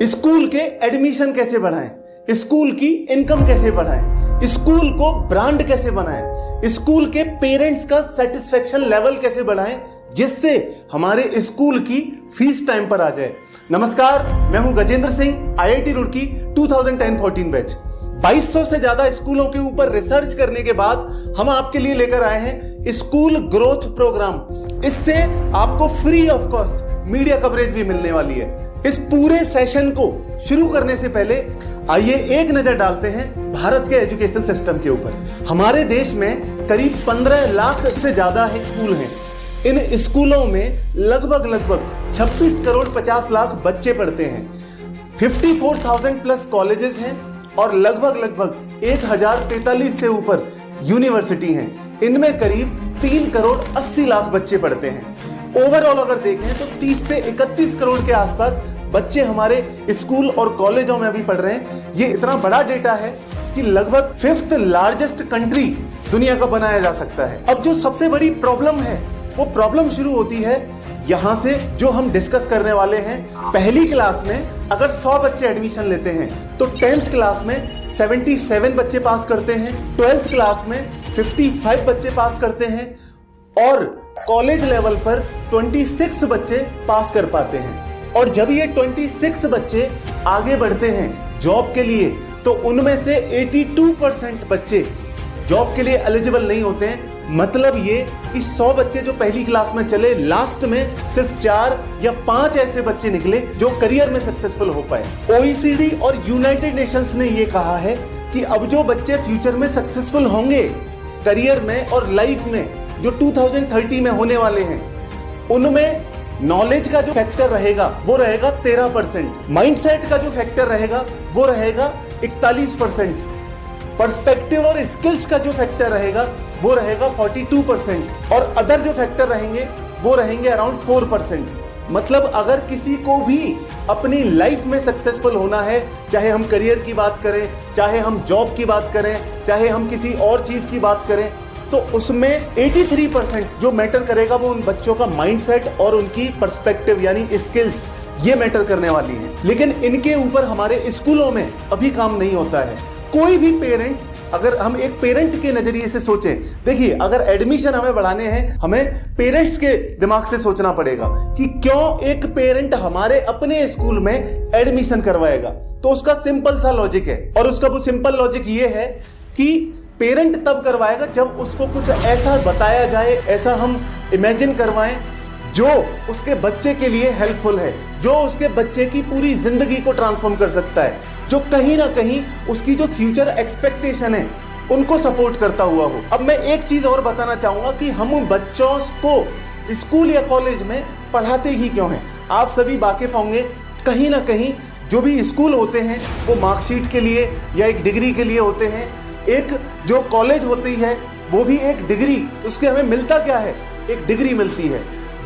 School के admission कैसे बढ़ाएं, स्कूल की इनकम कैसे बढ़ाएं, स्कूल को ब्रांड कैसे बनाएं, स्कूल के पेरेंट्स का सेटिस्फेक्शन लेवल कैसे बढ़ाएं जिससे हमारे स्कूल की फीस टाइम पर आ जाए। नमस्कार, मैं हूं गजेंद्र सिंह, IIT रुड़की 2010-14 बैच। 2200 से ज्यादा स्कूलों के ऊपर रिसर्च करने के बाद हम आपके लिए लेकर आए हैं स्कूल ग्रोथ प्रोग्राम। इससे आपको free of cost media coverage भी मिलने वाली है। इस पूरे सेशन को शुरू करने से पहले आइए एक नजर डालते हैं भारत के एजुकेशन सिस्टम के ऊपर। हमारे देश में करीब 15 लाख से ज्यादा स्कूल हैं। इन स्कूलों में लगभग 26 करोड़ 50 लाख बच्चे पढ़ते हैं। 54,000 प्लस कॉलेजेस हैं और लगभग 1043 से ऊपर यूनिवर्सिटी हैं। इनमें करीब 3 करोड़ 80 लाख बच्चे पढ़ते हैं। ओवरऑल अगर देखें तो 30 से 31 करोड़ के आसपास बच्चे हमारे स्कूल और कॉलेजों में अभी पढ़ रहे हैं। ये इतना बड़ा डेटा है कि लगभग 5th लार्जेस्ट कंट्री दुनिया का बनाया जा सकता है। अब जो सबसे बड़ी प्रॉब्लम है वो प्रॉब्लम शुरू होती है यहां से, जो हम डिस्कस करने वाले हैं। पहली क्लास में अगर 100 बच्चे एडमिशन लेते हैं तो 10th क्लास में 77 बच्चे पास करते हैं, 12th क्लास में 55 बच्चे पास करते हैं और कॉलेज लेवल पर 26 बच्चे पास कर पाते हैं। और जब ये 26 बच्चे आगे बढ़ते हैं जॉब के लिए तो उनमें से 82% बच्चे जॉब के लिए एलिजिबल नहीं होते हैं। मतलब ये कि 100 बच्चे जो पहली क्लास में चले, लास्ट में सिर्फ 4 या 5 ऐसे बच्चे निकले जो करियर में सक्सेसफुल हो पाए। OECD और यूनाइटेड नेशंस ने ये कहा है कि अब जो बच्चे फ्यूचर में सक्सेसफुल होंगे करियर में और लाइफ में, जो 2030 में होने वाले हैं, उनमें नॉलेज का जो फैक्टर रहेगा वो रहेगा 13%, माइंडसेट का जो फैक्टर रहेगा वो रहेगा 41%, पर्सपेक्टिव और स्किल्स का जो फैक्टर रहेगा वो रहेगा 42% और अदर जो फैक्टर रहेंगे वो रहेंगे अराउंड 4%। मतलब अगर किसी को भी अपनी लाइफ में सक्सेसफुल होना है, चाहे हम करियर की बात करें, चाहे हम जॉब की बात करें, चाहे हम किसी और चीज की बात करें, तो उसमें 83% जो मैटर करेगा वो उन बच्चों का माइंडसेट और उनकी पर्सपेक्टिव यानी स्किल्स, ये मैटर करने वाली है। लेकिन इनके ऊपर हमारे स्कूलों में अभी काम नहीं होता है। कोई भी पेरेंट, अगर हम एक पेरेंट के नजरिए से सोचें, देखिए अगर एडमिशन हमें बढ़ाने हैं, हमें पेरेंट्स के दिमाग से सोचना पड़ेगा कि क्यों एक पेरेंट हमारे अपने स्कूल में एडमिशन करवाएगा। तो उसका सिंपल सा लॉजिक है, और उसका वो सिंपल लॉजिक ये है कि पेरेंट तब करवाएगा जब उसको कुछ ऐसा बताया जाए, ऐसा हम इमेजिन करवाएं जो उसके बच्चे के लिए हेल्पफुल है, जो उसके बच्चे की पूरी जिंदगी को ट्रांसफॉर्म कर सकता है, जो कहीं ना कहीं उसकी जो फ्यूचर एक्सपेक्टेशन है उनको सपोर्ट करता हुआ हो। अब मैं एक चीज और बताना चाहूंगा कि हम बच्चों को स्कूल या कॉलेज में पढ़ाते ही क्यों हैं। आप सभी वाकिफ होंगे, कहीं ना कहीं जो भी स्कूल होते हैं वो मार्कशीट के लिए या एक डिग्री के लिए होते हैं। एक जो कॉलेज होती है वो भी एक डिग्री, उसके हमें मिलता क्या है, एक डिग्री मिलती है।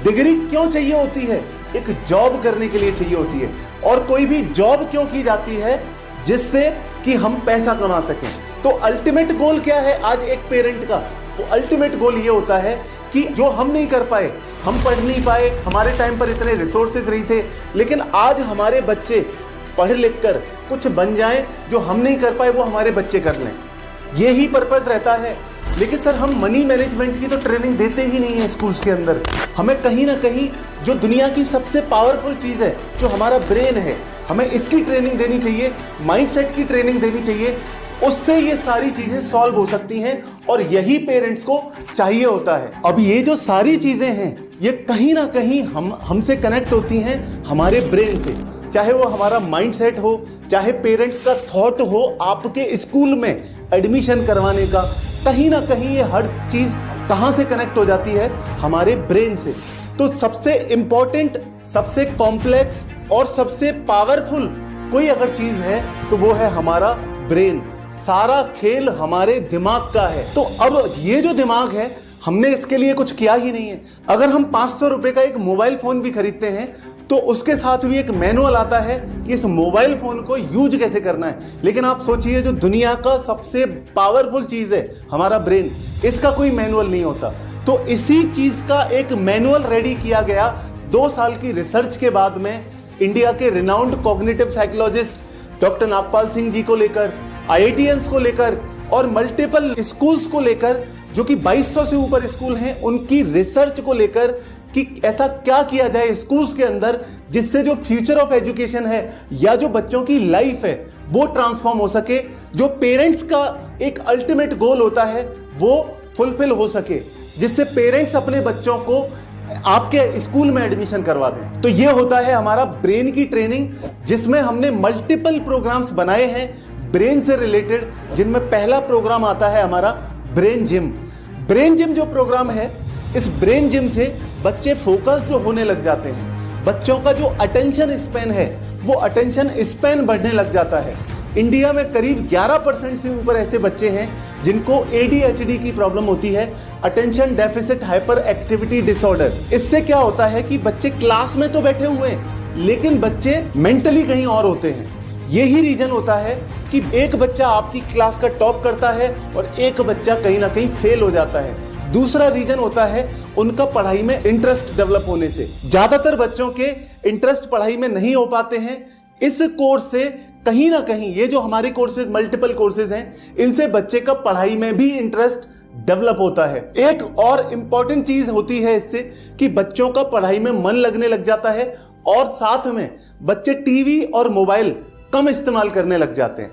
डिग्री क्यों चाहिए होती है, एक जॉब करने के लिए चाहिए होती है। और कोई भी जॉब क्यों की जाती है, जिससे कि हम पैसा कमा सकें। तो अल्टीमेट गोल क्या है आज एक पेरेंट का, तो अल्टीमेट गोल ये होता है कि जो हम नहीं कर पाए, हम पढ़ नहीं पाए, हमारे टाइम पर इतने रिसोर्सेज नहीं थे, लेकिन आज हमारे बच्चे पढ़ लिख कर कुछ बन जाएं, जो हम नहीं कर पाए वो हमारे बच्चे कर लें। यही पर्पस रहता है। लेकिन सर हम मनी मैनेजमेंट की तो ट्रेनिंग देते ही नहीं है स्कूल्स के अंदर। हमें कहीं ना कहीं जो दुनिया की सबसे पावरफुल चीज़ है, जो हमारा ब्रेन है, हमें इसकी ट्रेनिंग देनी चाहिए, माइंडसेट की ट्रेनिंग देनी चाहिए। उससे ये सारी चीज़ें सॉल्व हो सकती हैं और यही पेरेंट्स को चाहिए होता है। अब ये जो सारी चीज़ें हैं ये कहीं ना कहीं हमसे कनेक्ट होती हैं हमारे ब्रेन से। चाहे वो हमारा माइंडसेट हो, चाहे पेरेंट्स का थॉट हो आपके स्कूल में एडमिशन करवाने का, कहीं ना कहीं ये हर चीज कहां से कनेक्ट हो जाती है, हमारे ब्रेन से। तो सबसे इंपॉर्टेंट, सबसे कॉम्प्लेक्स और सबसे पावरफुल कोई अगर चीज है तो वो है हमारा ब्रेन। सारा खेल हमारे दिमाग का है। तो अब ये जो दिमाग है, हमने इसके लिए कुछ किया ही नहीं है। अगर हम 500 रुपए का एक मोबाइल फोन भी खरीदते हैं तो उसके साथ भी एक मैनुअल आता है कि इस मोबाइल फोन को यूज कैसे करना है। लेकिन आप सोचिए, जो दुनिया का सबसे पावरफुल चीज है हमारा ब्रेन, इसका कोई मैनुअल नहीं होता। तो इसी चीज का एक मैनुअल रेडी किया गया 2 साल की रिसर्च के बाद में इंडिया के renowned cognitive psychologist doctor Nagpal Singh ji को लेकर, IITians को लेकर और मल्टीपल स्कूल्स को लेकर, जो कि 2200 से ऊपर स्कूल हैं, उनकी रिसर्च को लेकर कि ऐसा क्या किया जाए स्कूल्स के अंदर जिससे जो फ्यूचर ऑफ एजुकेशन है या जो बच्चों की लाइफ है वो ट्रांसफॉर्म हो सके, जो पेरेंट्स का एक अल्टीमेट गोल होता है वो फुलफिल हो सके, जिससे पेरेंट्स अपने बच्चों को आपके स्कूल में एडमिशन करवा दें। तो ये होता है हमारा ब्रेन की ट्रेनिंग, जिसमें हमने मल्टीपल प्रोग्राम्स बनाए हैं ब्रेन से रिलेटेड, जिनमें पहला प्रोग्राम आता है हमारा ब्रेन जिम। ब्रेन जिम जो प्रोग्राम है, इस ब्रेन जिम से बच्चे फोकस्ड जो होने लग जाते हैं, बच्चों का जो अटेंशन स्पैन है वो अटेंशन स्पैन बढ़ने लग जाता है। इंडिया में करीब 11% से ऊपर ऐसे बच्चे हैं जिनको ADHD की प्रॉब्लम होती है, attention deficit hyper activity disorder. इससे क्या होता है कि बच्चे क्लास में तो बैठे हुए हैं लेकिन बच्चे मेंटली कहीं और होते हैं। यही रीजन होता है कि एक बच्चा आपकी क्लास का टॉप करता है और एक बच्चा कहीं ना कहीं फेल हो जाता है। दूसरा रीजन होता है उनका पढ़ाई में इंटरेस्ट डेवलप होने से। ज्यादातर बच्चों के इंटरेस्ट पढ़ाई में नहीं हो पाते हैं। इस कोर्स से कहीं ना कहीं ये जो हमारे कोर्सेज मल्टीपल कोर्सेज हैं, इनसे बच्चे का पढ़ाई में भी इंटरेस्ट डेवलप होता है। एक और इंपॉर्टेंट चीज होती है इससे कि बच्चों का पढ़ाई में मन लगने लग जाता है और साथ में बच्चे टीवी और मोबाइल कम इस्तेमाल करने लग जाते हैं।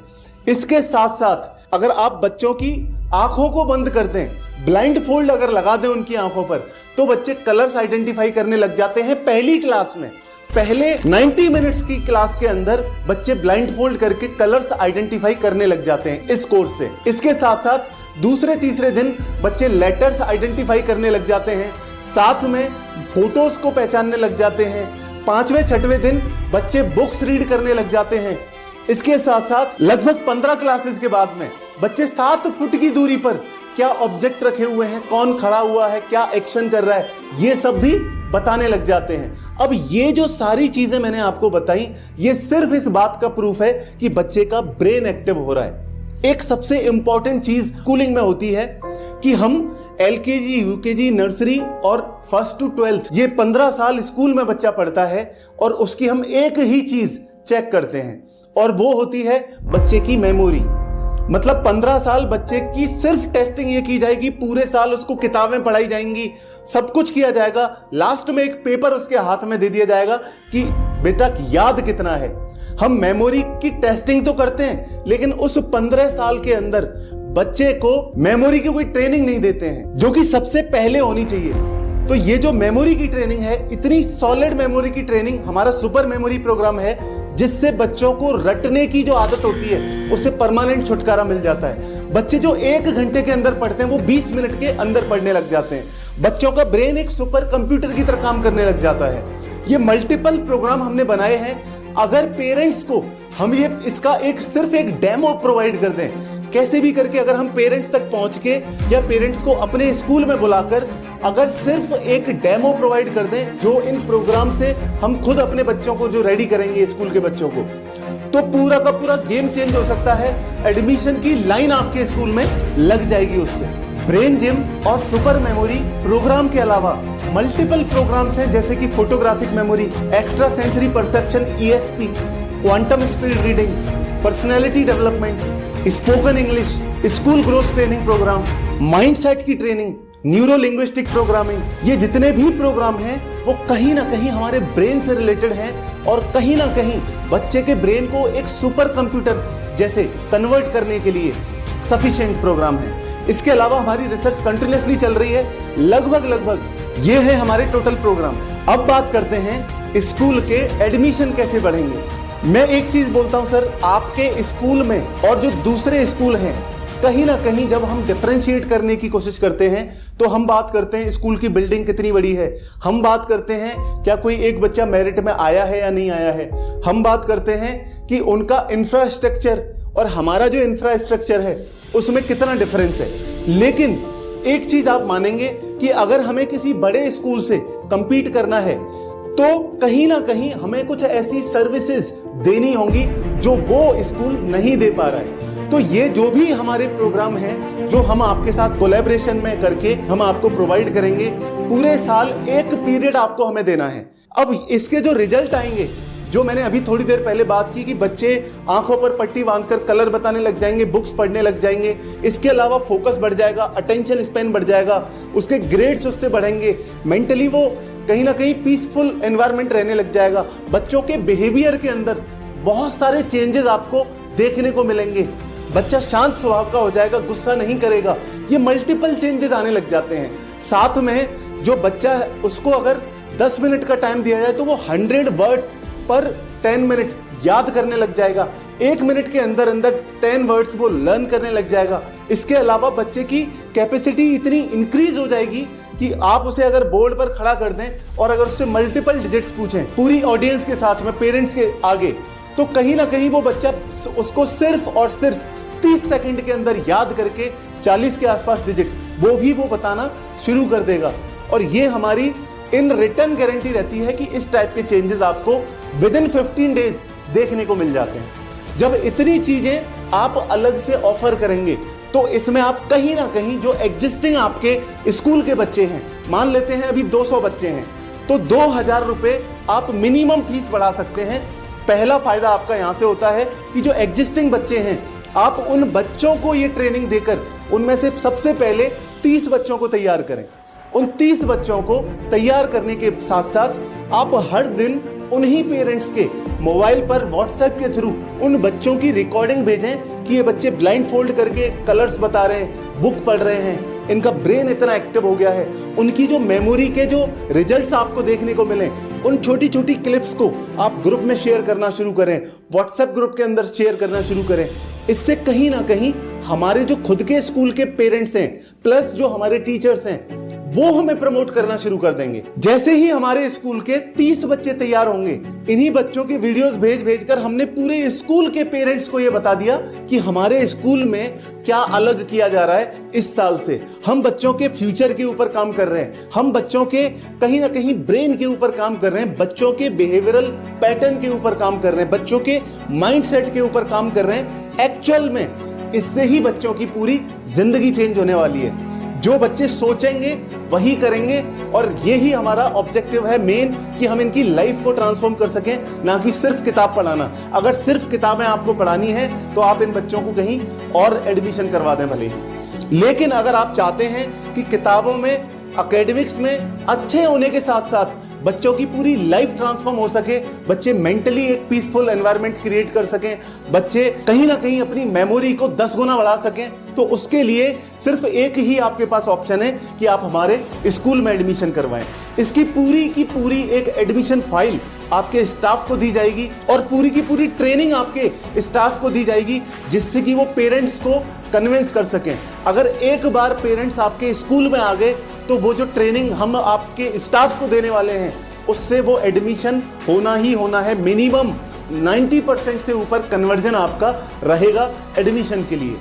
इसके साथ साथ अगर आप बच्चों की आंखों को बंद कर दें, ब्लाइंड फोल्ड अगर लगा दें उनकी आंखों पर, तो बच्चे कलर्स आइडेंटिफाई करने लग जाते हैं पहली क्लास में। पहले 90 मिनट्स की क्लास के अंदर बच्चे ब्लाइंड फोल्ड करके कलर्स आइडेंटिफाई करने लग जाते हैं इस कोर्स से। इसके साथ साथ दूसरे तीसरे दिन बच्चे लेटर्स आइडेंटिफाई करने लग जाते हैं, साथ में फोटोज को पहचानने लग जाते हैं। 5वें 6वें दिन बच्चे बुक्स रीड करने लग जाते हैं। इसके साथ साथ लगभग 15 क्लासेस के बाद में बच्चे 7 फुट की दूरी पर क्या ऑब्जेक्ट रखे हुए हैं, कौन खड़ा हुआ है, क्या एक्शन कर रहा है, ये सब भी बताने लग जाते हैं। अब ये जो सारी चीजें मैंने आपको बताई, ये सिर्फ इस बात का प्रूफ है कि बच्चे का ब्रेन एक्टिव हो रहा है। एक सबसे इंपॉर्टेंट चीज स्कूलिंग में होती है कि हम LKG, UKG, नर्सरी और 1st to 12th, ये 15 साल स्कूल में बच्चा पढ़ता है और उसकी हम एक ही चीज चेक करते हैं और वो होती है बच्चे की मेमोरी। मतलब 15 साल बच्चे की सिर्फ टेस्टिंग ये की जाएगी, पूरे साल उसको किताबें पढ़ाई जाएंगी, सब कुछ किया जाएगा, लास्ट में एक पेपर उसके हाथ में दे दिया जाएगा कि बेटा याद कितना है। हम मेमोरी की टेस्टिंग तो करते हैं लेकिन उस 15 साल के अंदर बच्चे को मेमोरी की कोई ट्रेनिंग नहीं देते हैं, जो कि सबसे पहले होनी चाहिए। तो ये जो मेमोरी की ट्रेनिंग है, इतनी सॉलिड मेमोरी की ट्रेनिंग हमारा सुपर मेमोरी प्रोग्राम है, जिससे बच्चों को रटने की जो आदत होती है उससे परमानेंट छुटकारा मिल जाता है। बच्चे जो 1 घंटे के अंदर पढ़ते हैं वो 20 मिनट के अंदर पढ़ने लग जाते हैं। बच्चों का ब्रेन एक सुपर कंप्यूटर की तरह काम करने लग जाता है। ये मल्टीपल प्रोग्राम हमने बनाए हैं। अगर पेरेंट्स को हम ये इसका सिर्फ एक डेमो प्रोवाइड कर दें, कैसे भी करके अगर हम पेरेंट्स तक पहुंच के या पेरेंट्स को अपने स्कूल में बुलाकर अगर सिर्फ एक डेमो प्रोवाइड कर दें, जो इन प्रोग्राम से हम खुद अपने बच्चों को जो रेडी करेंगे स्कूल के बच्चों को, तो पूरा का पूरा गेम चेंज हो सकता है। एडमिशन की लाइन आपके स्कूल में लग जाएगी उससे। ब्रेन जिम और सुपर मेमोरी प्रोग्राम के अलावा मल्टीपल प्रोग्राम्स हैं, जैसे कि photographic memory, extra sensory perception ESP, quantum speed reading, personality development, spoken English, school growth training program, mindset की ट्रेनिंग, न्यूरो लिंग्विस्टिक प्रोग्रामिंग। ये जितने भी प्रोग्राम हैं वो कहीं ना कहीं हमारे ब्रेन से रिलेटेड हैं और कहीं ना कहीं बच्चे के ब्रेन को एक सुपर कंप्यूटर जैसे कन्वर्ट करने के लिए सफिशिएंट प्रोग्राम है। इसके अलावा हमारी रिसर्च कंटिन्यूअसली चल रही है। लगभग ये है हमारे टोटल प्रोग्राम। अब बात करते हैं स्कूल के एडमिशन कैसे बढ़ेंगे। मैं एक चीज बोलता हूं सर, आपके स्कूल में और जो दूसरे स्कूल हैं, कहीं ना कहीं जब हम डिफरेंशिएट करने की कोशिश करते हैं तो हम बात करते हैं स्कूल की बिल्डिंग कितनी बड़ी है, हम बात करते हैं क्या कोई एक बच्चा मेरिट में आया है या नहीं आया है, हम बात करते हैं कि उनका इंफ्रास्ट्रक्चर और हमारा जो इंफ्रास्ट्रक्चर है उसमें कितना डिफरेंस है। लेकिन एक चीज आप मानेंगे कि अगर हमें किसी बड़े स्कूल से कंपीट करना है तो कहीं ना कहीं हमें कुछ ऐसी सर्विसेज देनी होंगी जो वो स्कूल नहीं दे पा रहा है। तो ये जो भी हमारे प्रोग्राम हैं जो हम आपके साथ कोलैबोरेशन में करके हम आपको प्रोवाइड करेंगे, पूरे साल एक पीरियड आपको हमें देना है। अब इसके जो रिजल्ट आएंगे जो मैंने अभी थोड़ी देर पहले बात की कि बच्चे आंखों पर पट्टी बांधकर कलर बताने लग जाएंगे, बुक्स पढ़ने लग जाएंगे। इसके अलावा फोकस बढ़ जाएगा, अटेंशन स्पैन बढ़ जाएगा, उसके ग्रेड्स उससे बढ़ेंगे, मेंटली वो कहीं ना कहीं पीसफुल एनवायरनमेंट रहने लग जाएगा। बच्चों के बिहेवियर के अंदर बहुत सारे चेंजेस आपको देखने को मिलेंगे। बच्चा शांत स्वभाव का हो जाएगा, गुस्सा नहीं करेगा। ये मल्टीपल चेंजेस आने लग जाते हैं। साथ में जो बच्चा है उसको अगर 10 मिनट का टाइम दिया जाए तो वो 100 वर्ड्स पर 10 मिनट याद करने लग जाएगा। 1 मिनट के अंदर अंदर 10 वर्ड्स वो लर्न करने लग जाएगा। इसके अलावा बच्चे की कैपेसिटी इतनी इंक्रीज हो जाएगी कि आप उसे अगर बोर्ड पर खड़ा कर दें और अगर उससे मल्टीपल डिजिट्स पूछें पूरी ऑडियंस के साथ में, पेरेंट्स के आगे, तो कहीं ना कहीं वो बच्चा उसको सिर्फ और सिर्फ 30 सेकंड के अंदर याद करके 40 के आसपास डिजिट वो बताना शुरू कर देगा। और ये हमारी इन रिटर्न गारंटी रहती है कि इस टाइप के चेंजेस आपको विद इन 15 डेज देखने को मिल जाते हैं। जब इतनी चीजें आप अलग से ऑफर करेंगे तो इसमें आप कहीं ना कहीं जो एग्जिस्टिंग आपके स्कूल के बच्चे हैं, मान लेते हैं अभी 200 बच्चे हैं, तो 2000 रुपए आप मिनिमम फीस बढ़ा सकते हैं। पहला फायदा आपका यहां से होता है कि जो एग्जिस्टिंग बच्चे हैं, आप उन बच्चों को ये ट्रेनिंग देकर उनमें से सबसे पहले 30 बच्चों को तैयार करें। उन 30 बच्चों को तैयार करने के साथ साथ आप हर दिन उन्हीं पेरेंट्स के मोबाइल पर व्हाट्सएप के थ्रू उन बच्चों की रिकॉर्डिंग भेजें कि ये बच्चे ब्लाइंड फोल्ड करके कलर्स बता रहे हैं, बुक पढ़ रहे हैं, इनका ब्रेन इतना एक्टिव हो गया है। उनकी जो मेमोरी के जो रिजल्ट्स आपको देखने को मिले, उन छोटी छोटी क्लिप्स को आप ग्रुप में शेयर करना शुरू करें, व्हाट्सएप ग्रुप के अंदर शेयर करना शुरू करें। इससे कहीं ना कहीं हमारे जो खुद के स्कूल के पेरेंट्स हैं प्लस जो हमारे टीचर्स हैं वो हमें प्रमोट करना शुरू कर देंगे। जैसे ही हमारे स्कूल के 30 बच्चे तैयार होंगे, इन्हीं बच्चों की वीडियोस भेज कर हमने पूरे स्कूल के पेरेंट्स को यह बता दिया कि हमारे स्कूल में क्या अलग किया जा रहा है। इस साल से हम बच्चों के फ्यूचर के ऊपर काम कर रहे हैं, हम बच्चों के कहीं ना कहीं ब्रेन के ऊपर काम कर रहे हैं, बच्चों के बिहेवियरल पैटर्न के ऊपर काम कर रहे हैं, बच्चों के माइंडसेट के ऊपर काम कर रहे हैं। एक्चुअल में इससे ही बच्चों की पूरी जिंदगी चेंज होने वाली है। जो बच्चे सोचेंगे वही करेंगे, और यही हमारा ऑब्जेक्टिव है मेन, कि हम इनकी लाइफ को ट्रांसफॉर्म कर सकें, ना कि सिर्फ किताब पढ़ाना। अगर सिर्फ किताबें आपको पढ़ानी है तो आप इन बच्चों को कहीं और एडमिशन करवा दें भले ही। लेकिन अगर आप चाहते हैं कि किताबों में, एकेडमिक्स में अच्छे होने के साथ साथ बच्चों की पूरी लाइफ ट्रांसफॉर्म हो सके, बच्चे मेंटली एक पीसफुल एनवायरनमेंट क्रिएट कर सकें, बच्चे कहीं ना कहीं अपनी मेमोरी को 10 गुना बढ़ा सकें, तो उसके लिए सिर्फ एक ही आपके पास ऑप्शन है कि आप हमारे स्कूल में एडमिशन करवाएं। इसकी पूरी की पूरी एक एडमिशन फाइल आपके स्टाफ को दी जाएगी और पूरी की पूरी ट्रेनिंग आपके स्टाफ को दी जाएगी, जिससे कि वो पेरेंट्स को कन्विंस कर सकें। अगर एक बार पेरेंट्स आपके स्कूल में आ गए तो वो जो ट्रेनिंग हम आपके स्टाफ को देने वाले हैं उससे वो एडमिशन होना ही होना है। मिनिमम 90% से ऊपर कन्वर्जन आपका रहेगा एडमिशन के लिए।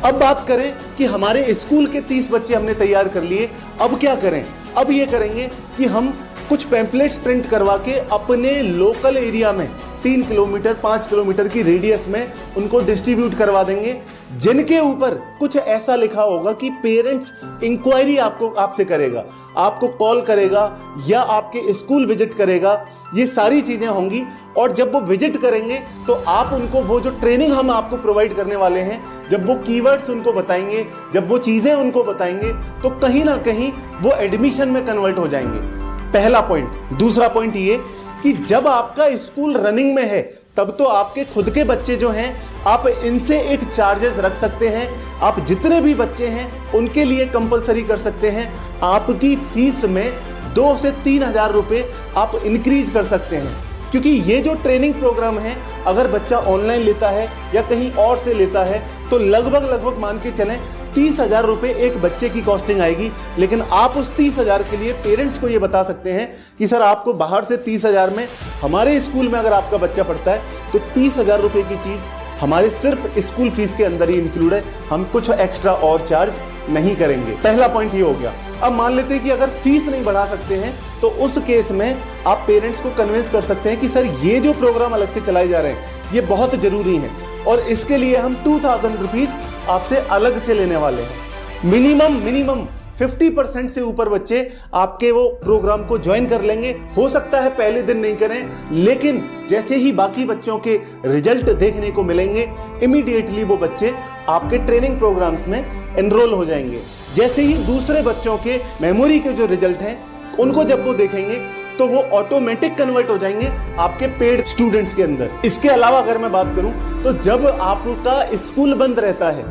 अब बात करें कि हमारे स्कूल के 30 बच्चे हमने तैयार कर लिए, अब क्या करें? अब ये करेंगे कि हम कुछ पैम्पलेट्स प्रिंट करवा के अपने लोकल एरिया में 3 किलोमीटर 5 किलोमीटर की रेडियस में उनको डिस्ट्रीब्यूट करवा देंगे, जिनके ऊपर कुछ ऐसा लिखा होगा कि पेरेंट्स इंक्वायरी आपसे करेगा, आपको कॉल करेगा या आपके स्कूल विजिट करेगा। ये सारी चीजें होंगी, और जब वो विजिट करेंगे तो आप उनको वो जो ट्रेनिंग हम आपको प्रोवाइड करने वाले हैं, जब वो कीवर्ड्स उनको बताएंगे, जब वो चीजें उनको बताएंगे, तो कहीं ना कहीं वो एडमिशन में कन्वर्ट हो जाएंगे। पहला पॉइंट। दूसरा पॉइंट ये कि जब आपका स्कूल रनिंग में है तब तो आपके खुद के बच्चे जो हैं, आप इनसे एक चार्जेस रख सकते हैं। आप जितने भी बच्चे हैं उनके लिए कंपलसरी कर सकते हैं। आपकी फीस में 2 से 3 हज़ार रुपये आप इंक्रीज कर सकते हैं, क्योंकि ये जो ट्रेनिंग प्रोग्राम है, अगर बच्चा ऑनलाइन लेता है या कहीं और से लेता है तो लगभग मान के चलें 30,000 रुपये एक बच्चे की कॉस्टिंग आएगी। लेकिन आप उस 30,000 के लिए पेरेंट्स को ये बता सकते हैं कि सर आपको बाहर से 30,000 में, हमारे स्कूल में अगर आपका बच्चा पढ़ता है तो 30,000 रुपये की चीज़ हमारे सिर्फ स्कूल फीस के अंदर ही इंक्लूड है, हम कुछ एक्स्ट्रा और चार्ज नहीं करेंगे। पहला पॉइंट ये हो गया। अब मान लेते हैं कि अगर फीस नहीं बढ़ा सकते हैं तो उस केस में आप पेरेंट्स को कन्विंस कर सकते हैं कि सर ये जो प्रोग्राम अलग से चलाए जा रहे हैं ये बहुत जरूरी है, और इसके लिए हम 2,000 रुपीज आपसे अलग से लेने वाले हैं। मिनिमम 50% से ऊपर बच्चे आपके वो प्रोग्राम को ज्वाइन कर लेंगे। हो सकता है पहले दिन नहीं करें, लेकिन जैसे ही बाकी बच्चों के रिजल्ट देखने को मिलेंगे, इमीडिएटली वो बच्चे आपके ट्रेनिंग प्रोग्राम्स में एनरोल हो जाएंगे। जैसे ही दूसरे बच्चों के मेमोरी के जो रिजल्ट हैं उनको जब वो देखेंगे तो वो ऑटोमेटिक कन्वर्ट हो जाएंगे आपके पेड स्टूडेंट्स के अंदर। इसके अलावा अगर मैं बात करूं तो जब आपका स्कूल बंद रहता है,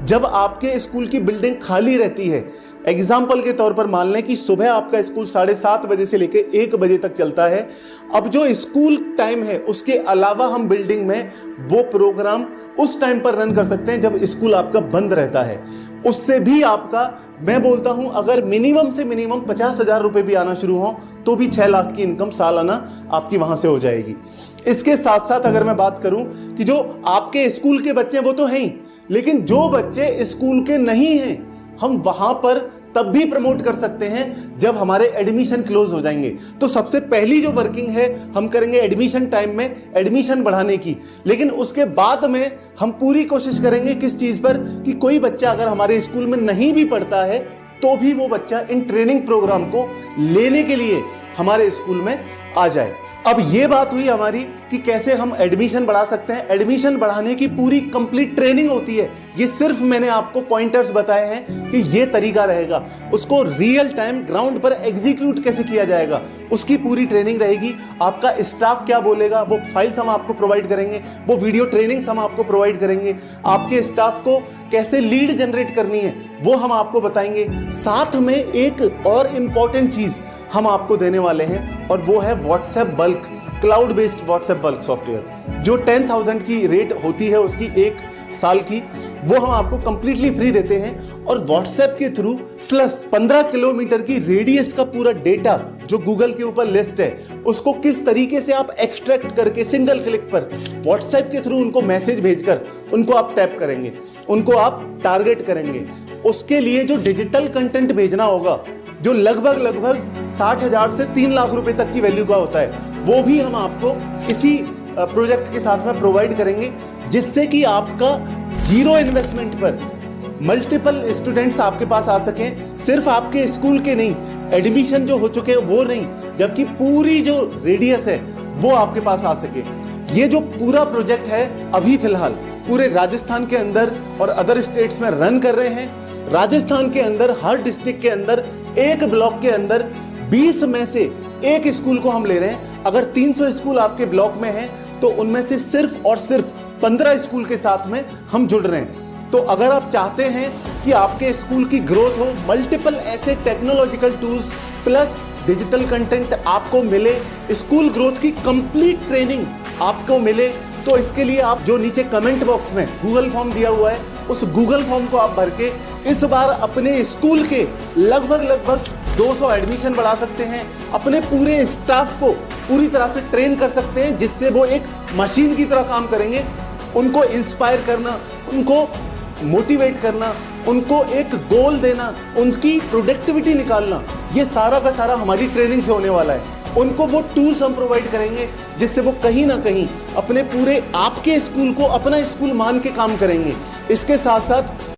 जब आपके स्कूल की बिल्डिंग खाली रहती है, एग्जाम्पल के तौर पर मान लें कि सुबह आपका स्कूल 7:30 बजे से लेकर 1 बजे तक चलता है। अब जो स्कूल टाइम है उसके अलावा हम बिल्डिंग में वो प्रोग्राम उस टाइम पर रन कर सकते हैं जब स्कूल आपका बंद रहता है। उससे भी आपका, मैं बोलता हूं, अगर मिनिमम से मिनिमम 50,000 रुपए भी आना शुरू हो तो भी 6 लाख की इनकम सालाना आपकी वहां से हो जाएगी। इसके साथ साथ अगर मैं बात करूं कि जो आपके स्कूल के बच्चे हैं वो तो हैं ही, लेकिन जो बच्चे स्कूल के नहीं हैं हम वहां पर तब भी प्रमोट कर सकते हैं जब हमारे एडमिशन क्लोज हो जाएंगे। तो सबसे पहली जो वर्किंग है हम करेंगे एडमिशन टाइम में एडमिशन बढ़ाने की, लेकिन उसके बाद में हम पूरी कोशिश करेंगे किस चीज पर कि कोई बच्चा अगर हमारे स्कूल में नहीं भी पढ़ता है तो भी वो बच्चा इन ट्रेनिंग प्रोग्राम को लेने के लिए हमारे स्कूल में आ जाए। अब ये बात हुई हमारी कि कैसे हम एडमिशन बढ़ा सकते हैं। एडमिशन बढ़ाने की पूरी कंप्लीट ट्रेनिंग होती है। ये सिर्फ मैंने आपको पॉइंटर्स बताए हैं कि ये तरीका रहेगा, उसको रियल टाइम ग्राउंड पर एग्जीक्यूट कैसे किया जाएगा उसकी पूरी ट्रेनिंग रहेगी। आपका स्टाफ क्या बोलेगा वो फाइल्स हम आपको प्रोवाइड करेंगे, वो वीडियो ट्रेनिंग्स हम आपको प्रोवाइड करेंगे। आपके स्टाफ को कैसे लीड जनरेट करनी है वो हम आपको बताएंगे। साथ में एक और इंपॉर्टेंट चीज हम आपको देने वाले हैं और वो है WhatsApp bulk, cloud based WhatsApp bulk software. जो 10,000 की रेट होती है उसकी 1 साल की, वो हम आपको कंप्लीटली फ्री देते हैं। और व्हाट्सएप के थ्रू प्लस 15 किलोमीटर की रेडियस का पूरा डेटा जो गूगल के ऊपर लिस्ट है उसको किस तरीके से आप एक्सट्रैक्ट करके सिंगल क्लिक पर व्हाट्सएप के थ्रू उनको मैसेज भेजकर उनको आप टैप करेंगे, उनको आप टारगेट करेंगे। उसके लिए जो डिजिटल कंटेंट भेजना होगा जो लगभग 60,000 से 3 लाख रुपए तक की वैल्यू का होता है, वो भी हम आपको इसी प्रोजेक्ट के साथ में प्रोवाइड करेंगे, जिससे कि आपका जीरो इन्वेस्टमेंट पर मल्टीपल स्टूडेंट्स आपके पास आ सकें। सिर्फ आपके स्कूल के नहीं, एडमिशन जो हो चुके हैं वो नहीं, जबकि पूरी जो रेडियस है वो आपके पास आ सके। ये जो पूरा प्रोजेक्ट है अभी फिलहाल पूरे राजस्थान के अंदर और अदर स्टेट्स में रन कर रहे हैं। राजस्थान के अंदर हर डिस्ट्रिक्ट के अंदर एक ब्लॉक के अंदर 20 में से एक स्कूल को हम ले रहे हैं। अगर 300 स्कूल आपके ब्लॉक में हैं तो उनमें से सिर्फ और सिर्फ 15 स्कूल के साथ में हम जुड़ रहे हैं। तो अगर आप चाहते हैं कि आपके स्कूल की ग्रोथ हो, मल्टीपल ऐसे technological tools plus digital content आपको मिले, स्कूल ग्रोथ की कंप्लीट ट्रेनिंग आपको मिले, तो इसके लिए आप जो नीचे कमेंट बॉक्स में गूगल फॉर्म दिया हुआ है उस गूगल फॉर्म को आप भर के इस बार अपने स्कूल के लगभग 200 एडमिशन बढ़ा सकते हैं। अपने पूरे स्टाफ को पूरी तरह से ट्रेन कर सकते हैं, जिससे वो एक मशीन की तरह काम करेंगे। उनको इंस्पायर करना, उनको मोटिवेट करना, उनको एक गोल देना, उनकी प्रोडक्टिविटी निकालना, ये सारा का सारा हमारी ट्रेनिंग से होने वाला है। उनको वो टूल्स हम प्रोवाइड करेंगे जिससे वो कहीं ना कहीं अपने पूरे आपके स्कूल को अपना स्कूल मान के काम करेंगे। इसके साथ साथ